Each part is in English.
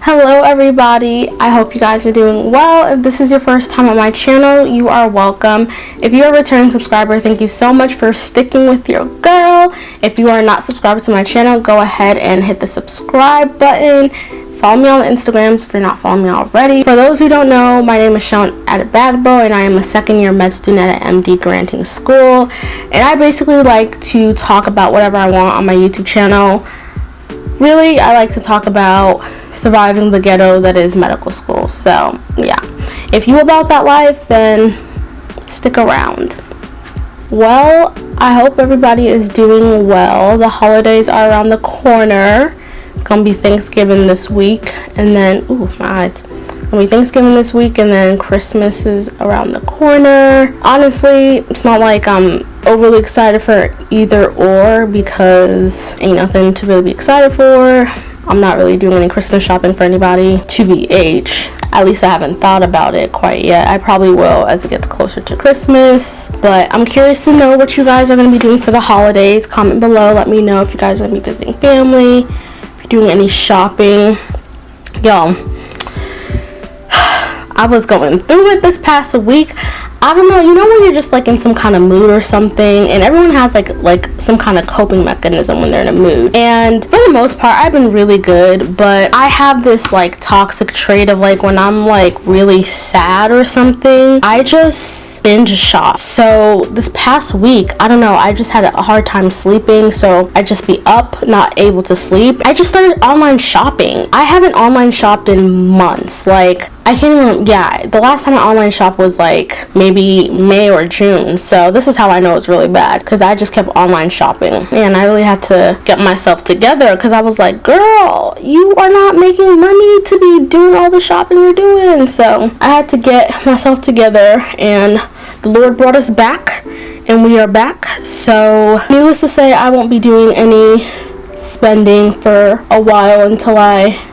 Hello everybody, I hope you guys are doing well. If this is your first time on my channel, you are welcome. If you're a returning subscriber, thank you so much for sticking with your girl. If you are not subscribed to my channel, go ahead and hit the subscribe button. Follow me on Instagrams if you're not following me already. For those who don't know, my name is Seun at Bagbo, and I am a second year med student at MD Granting School. And I basically like to talk about whatever I want on my YouTube channel. Really, I like to talk about surviving the ghetto that is medical school. So yeah, if you about that life, then stick around. Well, I hope everybody is doing well. The holidays are around the corner. It's gonna be Thanksgiving this week, and then my eyes. It's gonna be Thanksgiving this week, and then Christmas is around the corner. Honestly, it's not like I'm overly excited for either or, because ain't nothing to really be excited for. I'm not really doing any Christmas shopping for anybody, TBH. At least I haven't thought about it quite yet. I probably will as it gets closer to Christmas. But I'm curious to know what you guys are going to be doing for the holidays. Comment below. Let me know if you guys are going to be visiting family, if you're doing any shopping. Yo, I was going through it this past week. I don't know, you know when you're just like in some kind of mood or something, and everyone has like some kind of coping mechanism when they're in a mood. And for the most part, I've been really good, but I have this like toxic trait of like when I'm like really sad or something, I just binge shop. So this past week, I don't know, I just had a hard time sleeping, so I just be up, not able to sleep. I just started online shopping. I haven't online shopped in months. Like, I can't even, yeah, the last time I online shopped was like maybe May or June. So this is how I know it's really bad, because I just kept online shopping. And I really had to get myself together, because I was like, girl, you are not making money to be doing all the shopping you're doing. So I had to get myself together, and the Lord brought us back, and we are back. So needless to say, I won't be doing any spending for a while until I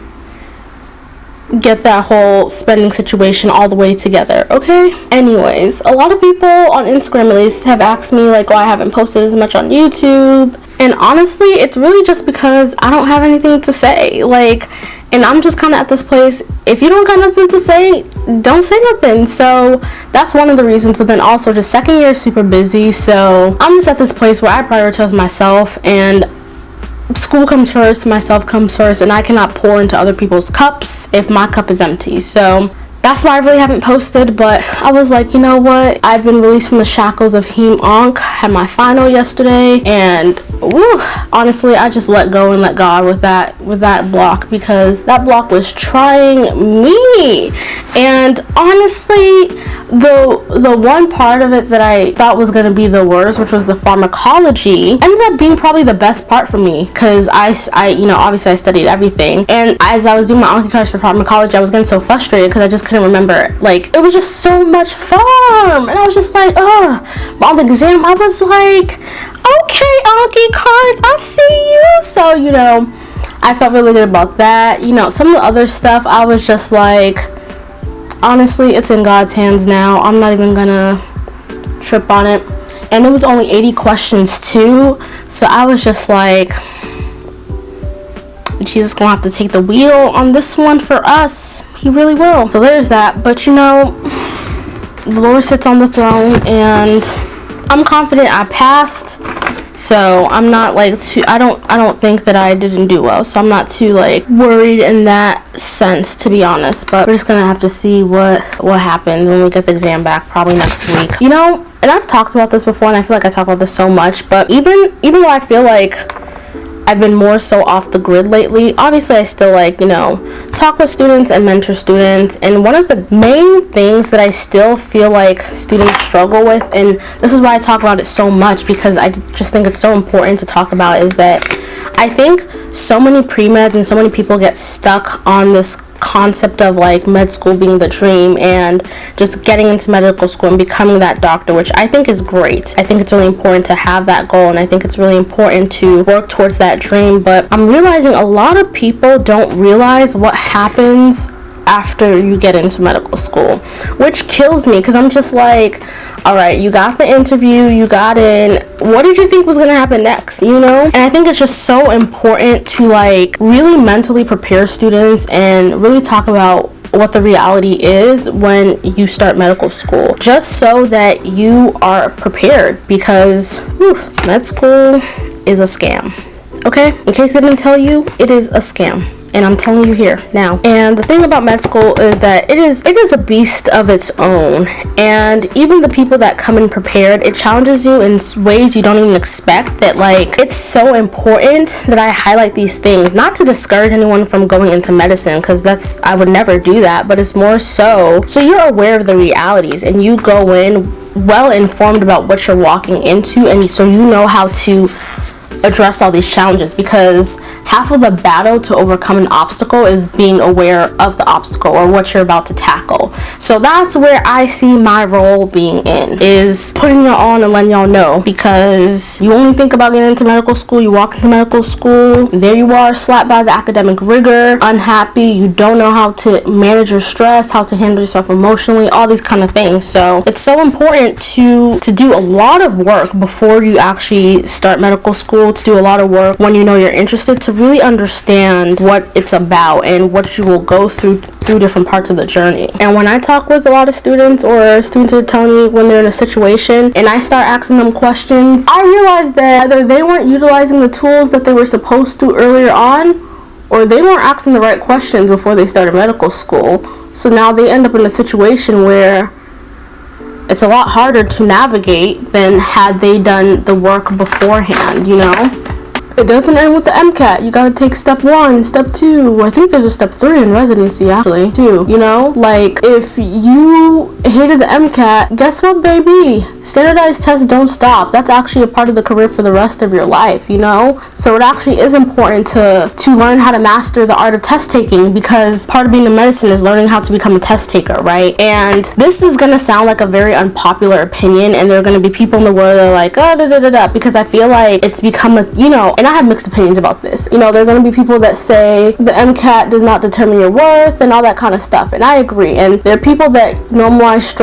get that whole spending situation all the way together, okay? Anyways, a lot of people on Instagram at least have asked me like why I haven't posted as much on YouTube, and honestly it's really just because I don't have anything to say. Like, and I'm just kind of at this place, if you don't got nothing to say, don't say nothing. So that's one of the reasons. But then also just second year super busy, so I'm just at this place where I prioritize myself, and school comes first, myself comes first, and I cannot pour into other people's cups if my cup is empty. So that's why I really haven't posted. But I was like, you know what, I've been released from the shackles of Heme Onk, had my final yesterday, and woo, honestly I just let go and let God with that block, because that block was trying me. And honestly, the one part of it that I thought was going to be the worst, which was the pharmacology, ended up being probably the best part for me, because I you know, obviously I studied everything, and as I was doing my Anki cards for pharmacology, I was getting so frustrated because I just couldn't remember. Like, it was just so much pharm, and I was just like, ugh. But on the exam I was like, okay, Anki cards, I see you. So, you know, I felt really good about that. You know, some of the other stuff I was just like, honestly, it's in God's hands now. I'm not even gonna trip on it. And it was only 80 questions too, so I was just like, Jesus gonna have to take the wheel on this one for us. He really will. So there's that. But you know, the Lord sits on the throne, and I'm confident I passed. So I'm not like too, I don't think that I didn't do well, so I'm not too like worried in that sense, to be honest. But we're just gonna have to see what happens when we get the exam back, probably next week. You know, and I've talked about this before, and I feel like I talk about this so much, but even though I feel like I've been more so off the grid lately, obviously I still like, you know, talk with students and mentor students. And one of the main things that I still feel like students struggle with, and this is why I talk about it so much, because I just think it's so important to talk about, is that I think so many pre-meds and so many people get stuck on this concept of like med school being the dream, and just getting into medical school and becoming that doctor, which I think is great. I think it's really important to have that goal, and I think it's really important to work towards that dream. But I'm realizing a lot of people don't realize what happens after you get into medical school, which kills me because I'm just like, all right, you got the interview, you got in, what did you think was gonna happen next, you know? And I think it's just so important to like really mentally prepare students and really talk about what the reality is when you start medical school, just so that you are prepared, because med school is a scam. Okay, in case I didn't tell you, it is a scam, and I'm telling you here now. And the thing about med school is that it is a beast of its own, and even the people that come in prepared, it challenges you in ways you don't even expect. That like, it's so important that I highlight these things, not to discourage anyone from going into medicine, because I would never do that, but it's more so you're aware of the realities and you go in well informed about what you're walking into, and so you know how to address all these challenges, because half of the battle to overcome an obstacle is being aware of the obstacle or what you're about to tackle. So that's where I see my role being in, is putting it on and letting y'all know, because you only think about getting into medical school, you walk into medical school, there you are, slapped by the academic rigor, unhappy, you don't know how to manage your stress, how to handle yourself emotionally, all these kind of things. So it's so important to do a lot of work before you actually start medical school, to do a lot of work when you know you're interested, to really understand what it's about and what you will go through different parts of the journey. And when I talk with a lot of students, or students are telling me when they're in a situation and I start asking them questions, I realize that either they weren't utilizing the tools that they were supposed to earlier on, or they weren't asking the right questions before they started medical school. So now they end up in a situation where it's a lot harder to navigate than had they done the work beforehand, you know? It doesn't end with the MCAT. You gotta take step 1, step 2. I think there's a step 3 in residency, actually, too. You know? Like, if you hated the MCAT, guess what, baby? Standardized tests don't stop. That's actually a part of the career for the rest of your life, you know? So it actually is important to learn how to master the art of test taking, because part of being in medicine is learning how to become a test taker, right? And this is gonna sound like a very unpopular opinion, and there are gonna be people in the world that are like, because I feel like it's become a, you know, and I have mixed opinions about this. You know, there are going to be people that say the MCAT does not determine your worth and all that kind of stuff, and I agree. And there are people that normalize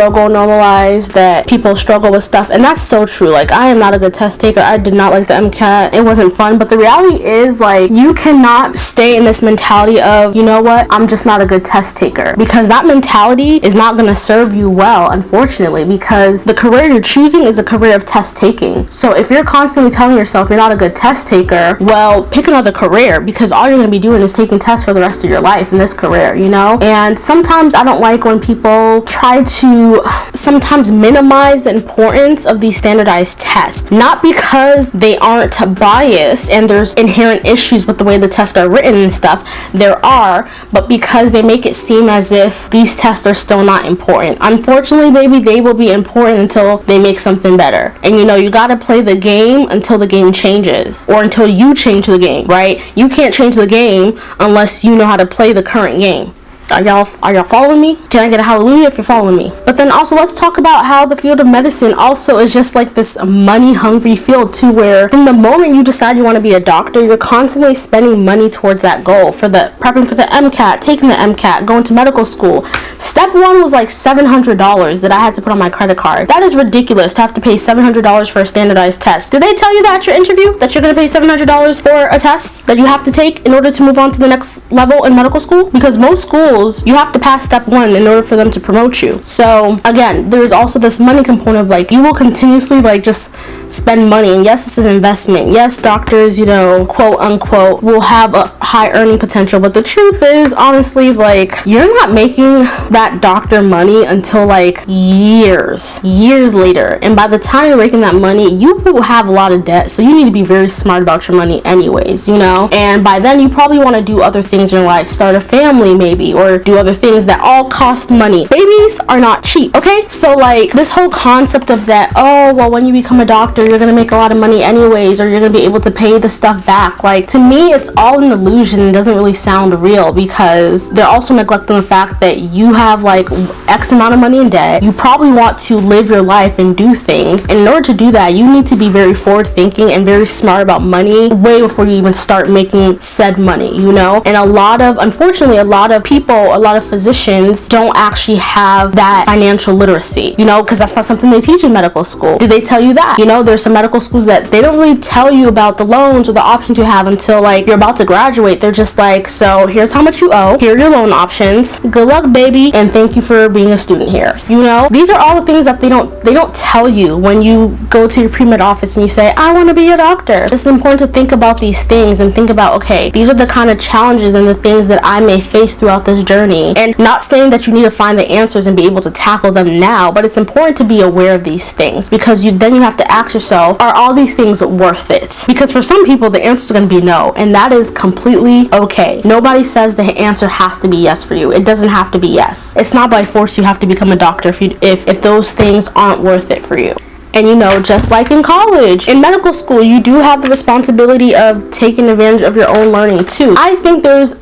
that people struggle with stuff, and that's so true. Like, I am not a good test taker. I did not like the MCAT. It wasn't fun, but the reality is, like, you cannot stay in this mentality of, you know what, I'm just not a good test taker, because that mentality is not going to serve you well, unfortunately, because the career you're choosing is a career of test taking. So if you're constantly telling yourself you're not a good test taker, well, pick another career, because all you're going to be doing is taking tests for the rest of your life in this career, you know? And sometimes I don't like when people try to sometimes minimize the importance of these standardized tests, not because they aren't biased and there's inherent issues with the way the tests are written and stuff. There are, but because they make it seem as if these tests are still not important. Unfortunately, baby, they will be important until they make something better. And you know, you got to play the game until the game changes, or until you change the game, right? You can't change the game unless you know how to play the current game. Are y'all following me? Can I get a hallelujah if you're following me? But then also, let's talk about how the field of medicine also is just like this money hungry field too, where from the moment you decide you want to be a doctor, you're constantly spending money towards that goal, for the prepping for the MCAT, taking the MCAT, going to medical school. Step 1 was like $700 that I had to put on my credit card. That is ridiculous to have to pay $700 for a standardized test. Did they tell you that at your interview, that you're going to pay $700 for a test that you have to take in order to move on to the next level in medical school? Because most schools, you have to pass step 1 in order for them to promote you. So again, there's also this money component of, like, you will continuously like just spend money, and yes, it's an investment. Yes, doctors, you know, quote unquote, will have a high earning potential, but the truth is, honestly, like, you're not making that doctor money until like years later, and by the time you're making that money, you will have a lot of debt, so you need to be very smart about your money anyways, you know? And by then you probably want to do other things in your life, start a family maybe, or do other things that all cost money. Babies are not cheap, okay? So like, this whole concept of that, oh well, when you become a doctor, doctor, you're gonna make a lot of money anyways, or you're gonna be able to pay the stuff back. Like, to me, it's all an illusion and doesn't really sound real, because they're also neglecting the fact that you have like X amount of money in debt. You probably want to live your life and do things, and in order to do that, you need to be very forward thinking and very smart about money way before you even start making said money, you know? And unfortunately, a lot of people, a lot of physicians don't actually have that financial literacy, you know, because that's not something they teach in medical school. Did they tell you that? You know, there's some medical schools that they don't really tell you about the loans or the options you have until like you're about to graduate. They're just like, so here's how much you owe, here are your loan options, good luck baby, and thank you for being a student here. You know, these are all the things that they don't tell you when you go to your pre-med office and you say, I want to be a doctor. It's important to think about these things and think about, okay, these are the kind of challenges and the things that I may face throughout this journey. And not saying that you need to find the answers and be able to tackle them now, but it's important to be aware of these things, because then you have to ask yourself, are all these things worth it? Because for some people, the answer is going to be no, and that is completely okay. Nobody says the answer has to be yes for you. It doesn't have to be yes. It's not by force you have to become a doctor if those things aren't worth it for you. And you know, just like in college, in medical school, you do have the responsibility of taking advantage of your own learning too. I think there's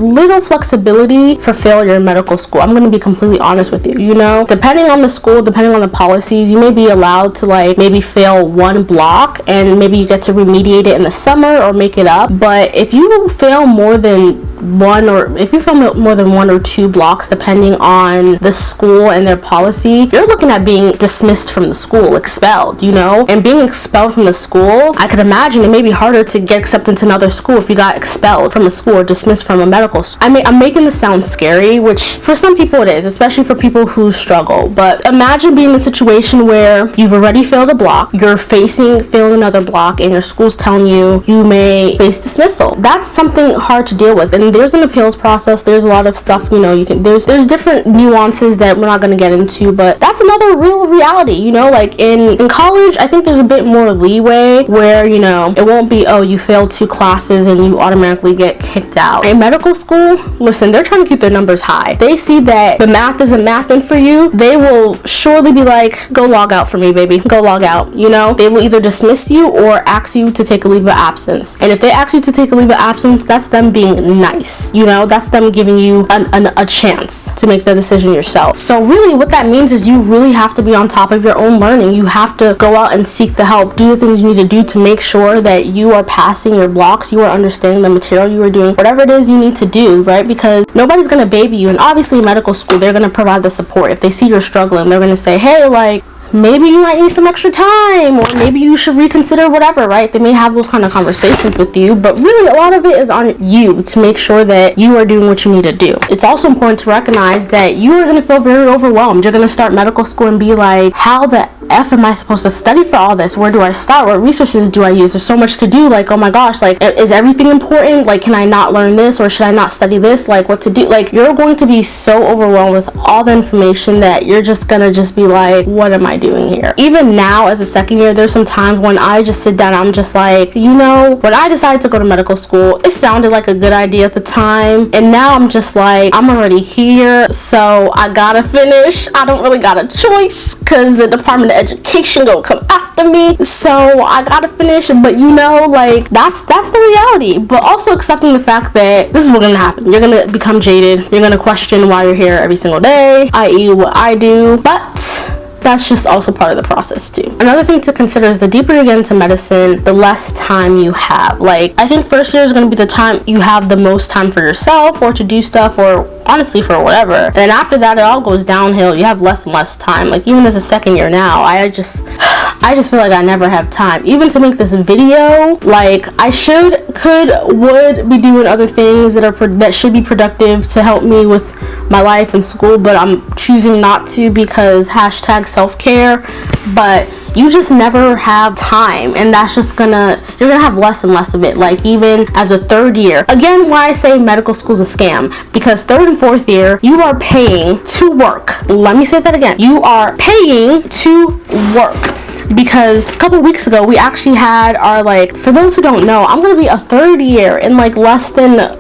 little flexibility for failure in medical school. I'm going to be completely honest with you. You know, depending on the school, depending on the policies, you may be allowed to like maybe fail one block and maybe you get to remediate it in the summer or make it up. But if you fail more than one or two blocks, depending on the school and their policy, you're looking at being dismissed from the school, expelled, you know? And being expelled from the school, I could imagine it may be harder to get accepted to another school if you got expelled from a school or dismissed from a medical school. I'm making this sound scary, which for some people it is, especially for people who struggle. But imagine being in a situation where you've already failed a block, you're failing another block, and your school's telling you you may face dismissal. That's something hard to deal with. And there's an appeals process, there's a lot of stuff, you know, there's different nuances that we're not going to get into, but that's another real reality, you know? Like in college, I think there's a bit more leeway where, you know, it won't be, oh, you failed 2 classes and you automatically get kicked out. In medical school, listen, they're trying to keep their numbers high. They see that the math isn't mathing for you, they will surely be like, go log out for me, baby, go log out, you know? They will either dismiss you or ask you to take a leave of absence. And if they ask you to take a leave of absence, that's them being nice, you know? That's them giving you a chance to make the decision yourself. So really what that means is you really have to be on top of your own learning. You have to go out and seek the help, do the things you need to do to make sure that you are passing your blocks, you are understanding the material, you are doing whatever it is you need to do, right? Because nobody's going to baby you. And obviously in medical school, they're going to provide the support. If they see you're struggling, they're going to say, hey, like, maybe you might need some extra time, or maybe you should reconsider whatever, right? They may have those kind of conversations with you, but really a lot of it is on you to make sure that you are doing what you need to do. It's also important to recognize that you are going to feel very overwhelmed. You're going to start medical school and be like, how the F am I supposed to study for all this? Where do I start? What resources do I use? There's so much to do. Like, oh my gosh, like, is everything important? Like, can I not learn this, or should I not study this? Like, what to do? Like, you're going to be so overwhelmed with all the information that you're just gonna be like, what am I doing here? Even now as a second year, there's some times when I just sit down, I'm just like, you know, when I decided to go to medical school, it sounded like a good idea at the time, and now I'm just like, I'm already here, so I gotta finish. I don't really got a choice, because the Department of Education gonna come after me, so I gotta finish. But you know, like, that's the reality. But also accepting the fact that this is what's gonna happen. You're gonna become jaded, you're gonna question why you're here every single day, i.e. what I do, but that's just also part of the process too. Another thing to consider is the deeper you get into medicine, the less time you have. Like, I think first year is going to be the time you have the most time for yourself, or to do stuff, or honestly for whatever. And then after that, it all goes downhill. You have less and less time. Like, even as a second year now, I just feel like I never have time. Even to make this video, like, I would be doing other things that should be productive to help me with my life and school, but I'm choosing not to because #self-care. But you just never have time, and that's just you're gonna have less and less of it. Like, even as a third year, again, why I say medical school is a scam, because third and fourth year, you are paying to work. Let me say that again. You are paying to work. Because a couple weeks ago, we actually had our, like, for those who don't know, I'm gonna be a third year in like less than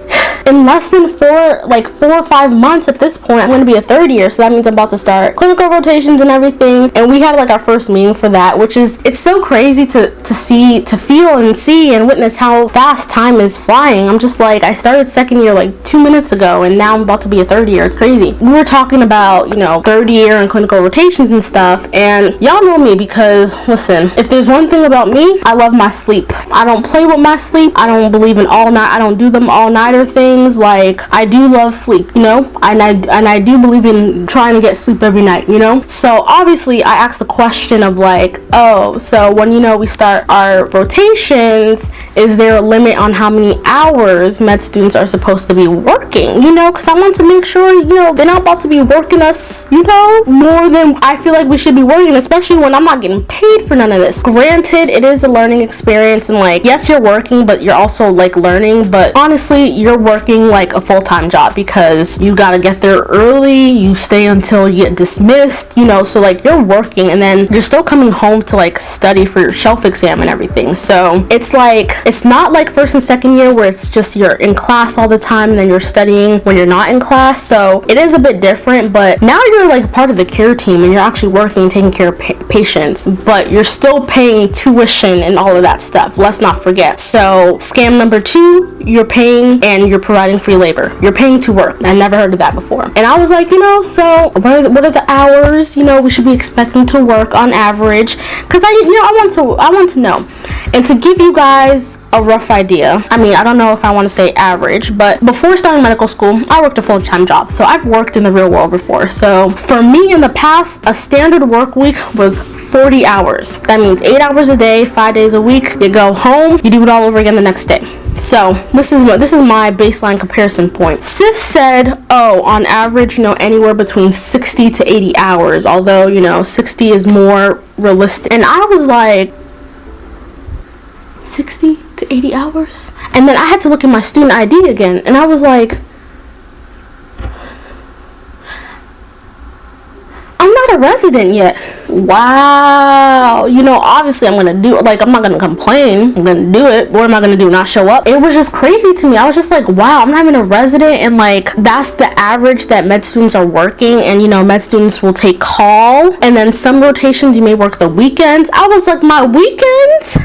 in less than 4 or 5 months at this point, I'm going to be a third year. So that means I'm about to start clinical rotations and everything. And we had like our first meeting for that, which is, it's so crazy to feel and see and witness how fast time is flying. I'm just like, I started second year like 2 minutes ago, and now I'm about to be a third year. It's crazy. We were talking about, third year and clinical rotations and stuff, and y'all know me because, listen, if there's one thing about me, I love my sleep. I don't play with my sleep. I don't believe in all night. I don't do them all-nighter things. Like, I do love sleep, and I do believe in trying to get sleep every night, So obviously I asked the question of like, oh, so when we start our rotations, is there a limit on how many hours med students are supposed to be working? Because I want to make sure they're not about to be working us more than I feel like we should be working, especially when I'm not getting paid for none of this. Granted, it is a learning experience, and like, yes, you're working, but you're also like learning. But honestly, you're working like a full-time job because you gotta get there early, you stay until you get dismissed, so like you're working, and then you're still coming home to like study for your shelf exam and everything. So it's like, it's not like first and second year where it's just you're in class all the time and then you're studying when you're not in class. So it is a bit different, but now you're like part of the care team and you're actually working and taking care of patients, but you're still paying tuition and all of that stuff. Let's not forget. So scam number 2, you're paying and you're providing free labor. You're paying to work. I never heard of that before. And I was like, so what are the hours, we should be expecting to work on average? Because I want to know. And to give you guys a rough idea, I don't know if I want to say average, but before starting medical school, I worked a full-time job. So I've worked in the real world before. So for me in the past, a standard work week was 40 hours. That means 8 hours a day, 5 days a week. You go home, you do it all over again the next day. So this is my baseline comparison point. Sis said, on average, anywhere between 60 to 80 hours, although, 60 is more realistic. And I was like, 60 to 80 hours? And then I had to look at my student ID again, and I was like, I'm not a resident yet. Wow. Obviously I'm going to do it. Like, I'm not going to complain. I'm going to do it. What am I going to do? Not show up? It was just crazy to me. I was just like, wow, I'm not even a resident. And like, that's the average that med students are working. And med students will take call. And then some rotations, you may work the weekends. I was like, my weekends?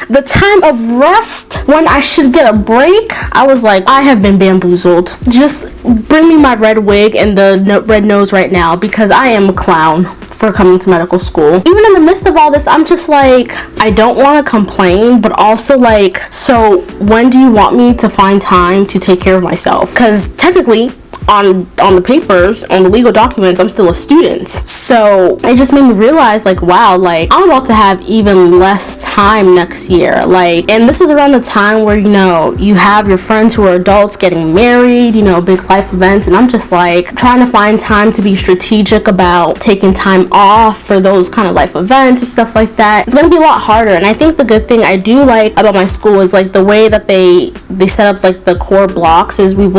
The time of rest when I should get a break? I was like, I have been bamboozled. Just bring me my red wig and the red nose right now, because I am a clown for coming to medical school. Even in the midst of all this, I'm just like, I don't want to complain, but also like, so when do you want me to find time to take care of myself? Because technically, on the papers, on the legal documents, I'm still a student. So it just made me realize, like, wow, like, I'm about to have even less time next year. Like, and this is around the time where, you have your friends who are adults getting married, big life events, and I'm just like trying to find time to be strategic about taking time off for those kind of life events and stuff like that. It's gonna be a lot harder. And I think the good thing I do like about my school is like the way that they set up like the core blocks is there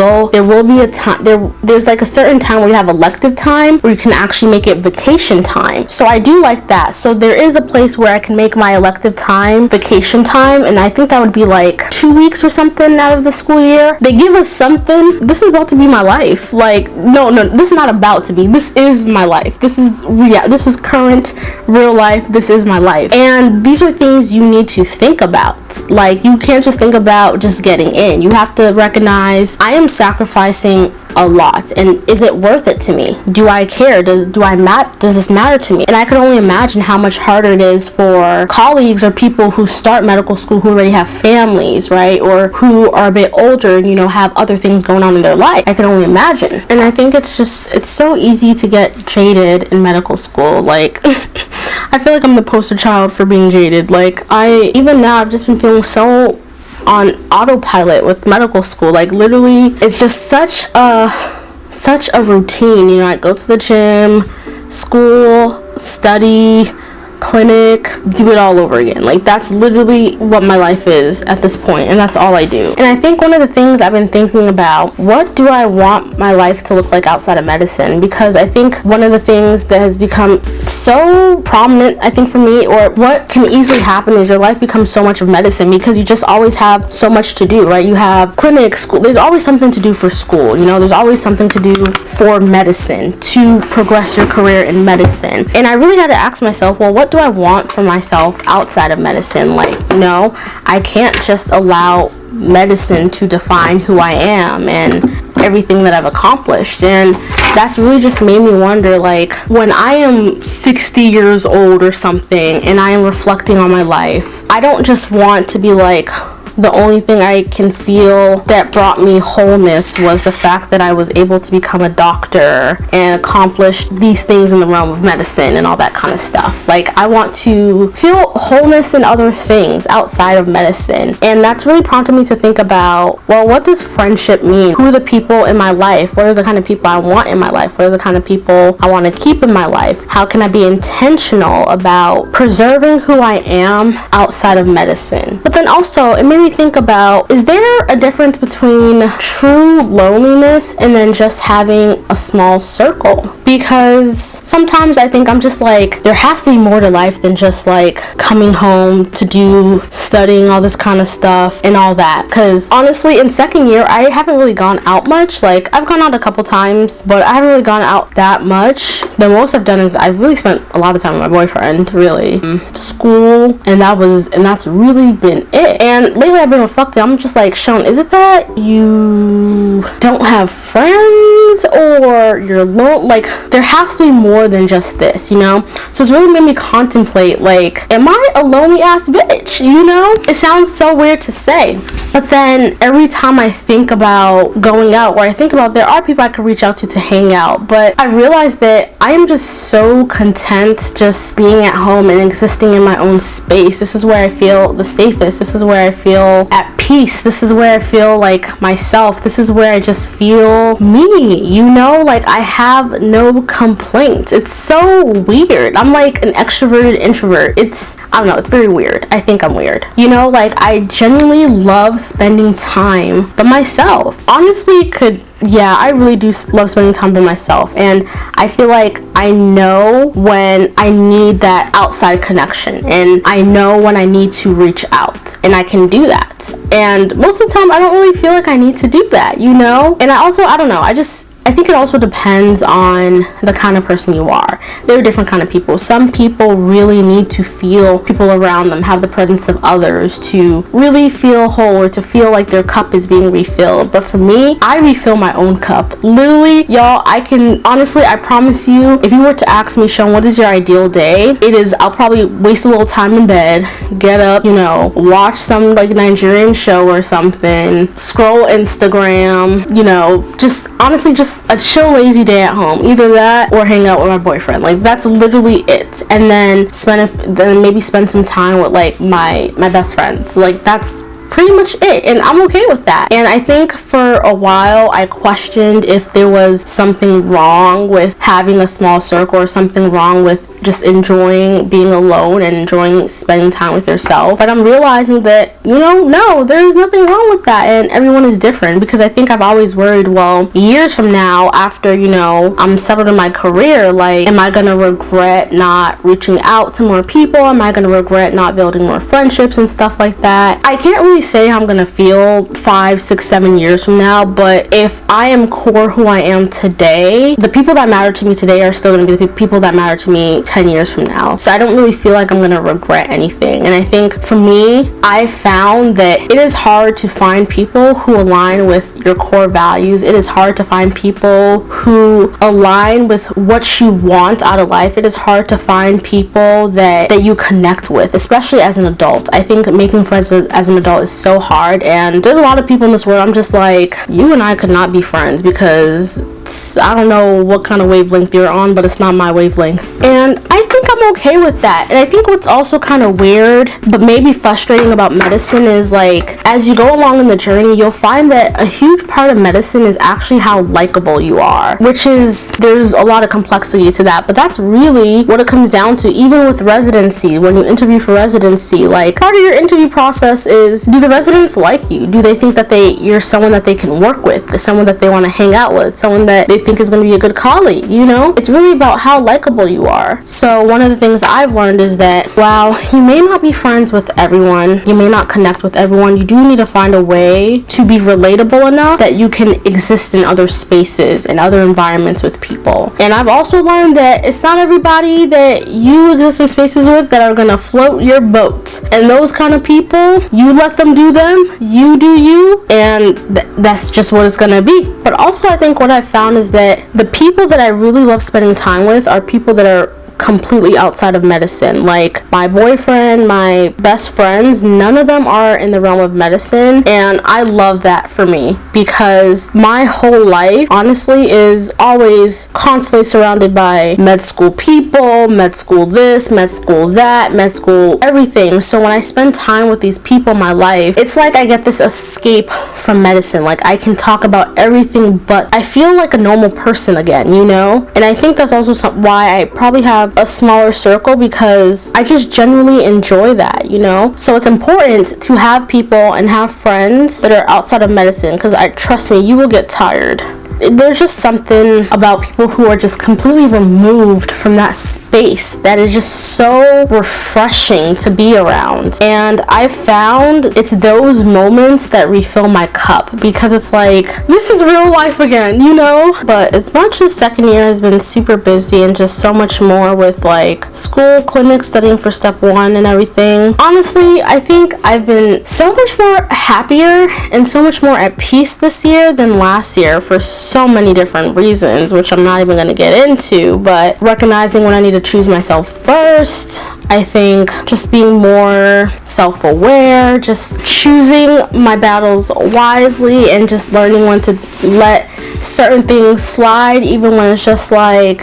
will be a time, there's like a certain time where you have elective time where you can actually make it vacation time. So I do like that. So there is a place where I can make my elective time vacation time, and I think that would be like 2 weeks or something out of the school year. They give us something. This is about to be my life. Like, no, this is not about to be. This is my life. This is this is current real life. This is my life. And these are things you need to think about. Like, you can't just think about just getting in. You have to recognize, I am sacrificing a lot, and is it worth it to me? Do I care? Does this matter to me? And I can only imagine how much harder it is for colleagues or people who start medical school who already have families, right? Or who are a bit older and have other things going on in their life. I can only imagine. And I think it's so easy to get jaded in medical school. Like, I feel like I'm the poster child for being jaded. Like, even now I've just been feeling so on autopilot with medical school. Like, literally, it's just such a routine. I go to the gym, school, study, clinic, do it all over again. Like, that's literally what my life is at this point, and that's all I do. And I think one of the things I've been thinking about, what do I want my life to look like outside of medicine? Because I think one of the things that has become so prominent, I think for me, or what can easily happen, is your life becomes so much of medicine because you just always have so much to do, right? You have clinic, school, there's always something to do for school, you know, there's always something to do for medicine, to progress your career in medicine. And I really had to ask myself, well, what do I want for myself outside of medicine? Like, no, I can't just allow medicine to define who I am and everything that I've accomplished. And that's really just made me wonder, like, when I am 60 years old or something and I am reflecting on my life, I don't just want to be like, the only thing I can feel that brought me wholeness was the fact that I was able to become a doctor and accomplish these things in the realm of medicine and all that kind of stuff. Like, I want to feel wholeness in other things outside of medicine. And that's really prompted me to think about, well, what does friendship mean? Who are the people in my life? What are the kind of people I want in my life? What are the kind of people I want to keep in my life? How can I be intentional about preserving who I am outside of medicine? But then also, it made me think about, is there a difference between true loneliness and then just having a small circle? Because sometimes I think I'm just like, there has to be more to life than just like coming home to do studying all this kind of stuff and all that. Because honestly, in second year, I haven't really gone out much. Like, I've gone out a couple times, but I haven't really gone out that much. The most I've done is I've really spent a lot of time with my boyfriend, really. School, and that's really been it. And lately I've been reflecting, I'm just like, Seun, is it that you don't have friends or you're alone? Like, there has to be more than just this, you know? So it's really made me contemplate, like, am I a lonely ass bitch, you know? It sounds so weird to say, but then every time I think about going out, or I think about there are people I could reach out to hang out, but I realize that I am just so content just being at home and existing in my own space. This is where I feel the safest. This is where I feel at peace. This is where I feel like myself. This is where I just feel me, you know? Like, I have no complaints. It's so weird. I'm like an extroverted introvert. I don't know, it's very weird. I think I'm weird. You know, like, I genuinely love spending time by myself. Honestly, I really do love spending time by myself, and I feel like I know when I need that outside connection, and I know when I need to reach out, and I can do that. And most of the time, I don't really feel like I need to do that, you know? And I don't know, I think it also depends on the kind of person you are. There are different kind of people. Some people really need to feel people around them, have the presence of others to really feel whole or to feel like their cup is being refilled. But for me, I refill my own cup. Literally, y'all, I promise you, if you were to ask me, Seun, what is your ideal day? I'll probably waste a little time in bed, get up, you know, watch some like Nigerian show or something, scroll Instagram, you know, just honestly just a chill lazy day at home, either that or hang out with my boyfriend. Like, that's literally it. And then maybe spend some time with like my best friends. Like, that's pretty much it, and I'm okay with that. And I think for a while I questioned if there was something wrong with having a small circle or something wrong with just enjoying being alone and enjoying spending time with yourself. But I'm realizing that, you know, no, there's nothing wrong with that, and everyone is different. Because I think I've always worried, well, years from now, after, you know, I'm settled in my career, like, am I gonna regret not reaching out to more people? Am I gonna regret not building more friendships and stuff like that? I can't really say how I'm gonna feel 5, 6, 7 years from now, but if I am core who I am today, the people that matter to me today are still gonna be the people that matter to me 10 years from now. So I don't really feel like I'm gonna regret anything. And I think for me, I found that it is hard to find people who align with your core values. It is hard to find people who align with what you want out of life. It is hard to find people that you connect with, especially as an adult. I think making friends as an adult is so hard, and there's a lot of people in this world I'm just like, you and I could not be friends, because I don't know what kind of wavelength you're on, but it's not my wavelength. And I think I'm I'm okay with that. And I think what's also kind of weird, but maybe frustrating about medicine is like, as you go along in the journey, you'll find that a huge part of medicine is actually how likable you are, which is, there's a lot of complexity to that, but that's really what it comes down to. Even with residency, when you interview for residency, like part of your interview process is, do the residents like you? Do they think that you're someone that they can work with, someone that they want to hang out with, someone that they think is going to be a good colleague? You know, it's really about how likable you are. So one of the things I've learned is that while you may not be friends with everyone, you may not connect with everyone, you do need to find a way to be relatable enough that you can exist in other spaces and other environments with people. And I've also learned that it's not everybody that you exist in spaces with that are gonna float your boat. And those kind of people, you let them do them, you do you, and that's just what it's gonna be. But also I think what I've found is that the people that I really love spending time with are people that are completely outside of medicine. Like my boyfriend, my best friends, none of them are in the realm of medicine, and I love that for me, because my whole life honestly is always constantly surrounded by med school people, med school this, med school that, med school everything. So when I spend time with these people in my life, it's like I get this escape from medicine. Like I can talk about everything, but I feel like a normal person again, you know? And I think that's also why I probably have a smaller circle, because I just genuinely enjoy that, you know? So it's important to have people and have friends that are outside of medicine, because trust me, you will get tired. There's just something about people who are just completely removed from that space that is just so refreshing to be around. And I found it's those moments that refill my cup, because it's like, this is real life again, you know? But as much as second year has been super busy and just so much more with like school, clinic, studying for step 1 and everything, honestly, I think I've been so much more happier and so much more at peace this year than last year for so many different reasons, which I'm not even going to get into. But recognizing when I need to choose myself first, I think just being more self-aware, just choosing my battles wisely, and just learning when to let certain things slide, even when it's just like,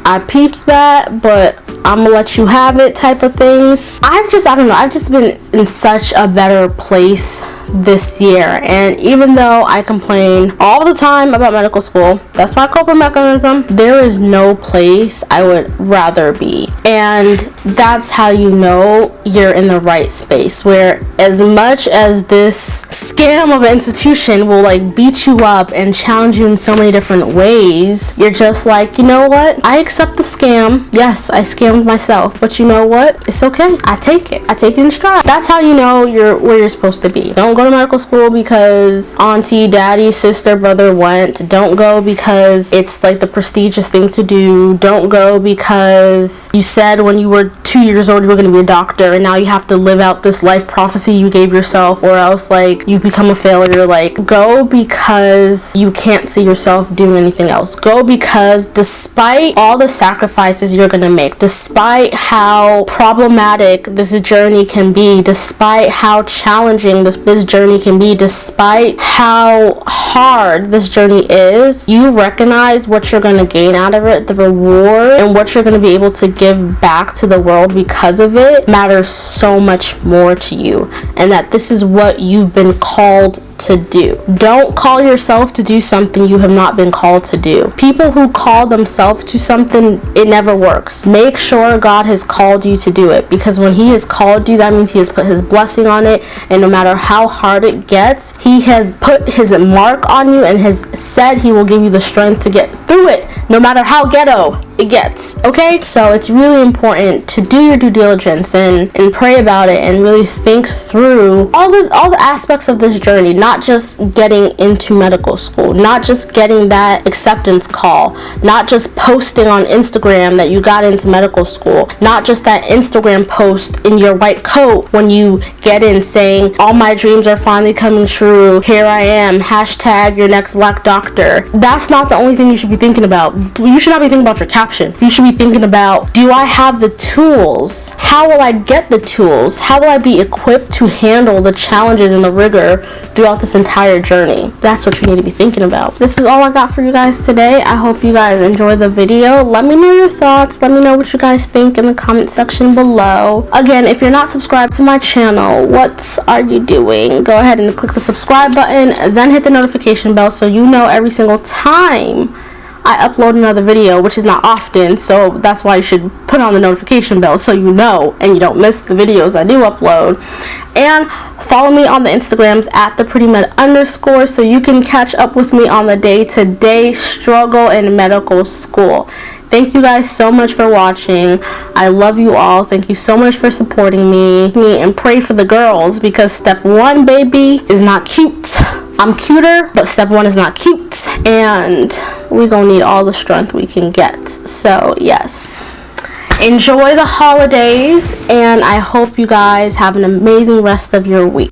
I peeped that, but I'm gonna let you have it type of things. I've just been in such a better place this year. And even though I complain all the time about medical school, that's my coping mechanism, there is no place I would rather be. And that's how you know you're in the right space, where as much as this scam of an institution will like beat you up and challenge you in so many different ways, you're just like, you know what, I accept the scam. Yes, I scammed myself, but you know what, it's okay. I take it in stride. That's how you know you're where you're supposed to be. Don't go to medical school because auntie, daddy, sister, brother went. Don't go because it's like the prestigious thing to do. Don't go because you said when you were 2 years old you were going to be a doctor, and now you have to live out this life prophecy you gave yourself, or else like you become a failure. Like, go because you can't see yourself doing anything else. Go because despite all the sacrifices you're going to make, despite how problematic this journey can be, despite how challenging this journey can be, despite how hard this journey is, you recognize what you're going to gain out of it, the reward, and what you're going to be able to give back to the world because of it matters so much more to you, and that this is what you've been called to do. Don't call yourself to do something you have not been called to do. People who call themselves to something, it never works. Make sure God has called you to do it, because when He has called you, that means He has put His blessing on it, and no matter how hard it gets, He has put His mark on you and has said He will give you the strength to get through it, no matter how ghetto it gets. Okay, so it's really important to do your due diligence and pray about it, and really think through all the aspects of this journey. Not just getting into medical school, not just getting that acceptance call, not just posting on Instagram that you got into medical school, not just that Instagram post in your white coat when you get in saying all my dreams are finally coming true, here I am, hashtag your next black doctor. That's not the only thing you should be thinking about. You should not be thinking about your caption. You should be thinking about, do I have the tools? How will I get the tools? How will I be equipped to handle the challenges and the rigor throughout this entire journey. That's what you need to be thinking about. This is all I got for you guys today. I hope you guys enjoy the video. Let me know your thoughts. Let me know what you guys think in the comment section below. Again, if you're not subscribed to my channel, what are you doing? Go ahead and click the subscribe button, then hit the notification bell so you know every single time I upload another video, which is not often, so that's why you should put on the notification bell so you know and you don't miss the videos I do upload. And follow me on the Instagrams at @theprettymed_ so you can catch up with me on the day-to-day struggle in medical school. Thank you guys so much for watching. I love you all. Thank you so much for supporting me, and pray for the girls, because step 1, baby, is not cute. I'm cuter, but step 1 is not cute, and we're gonna need all the strength we can get. So yes, enjoy the holidays, and I hope you guys have an amazing rest of your week.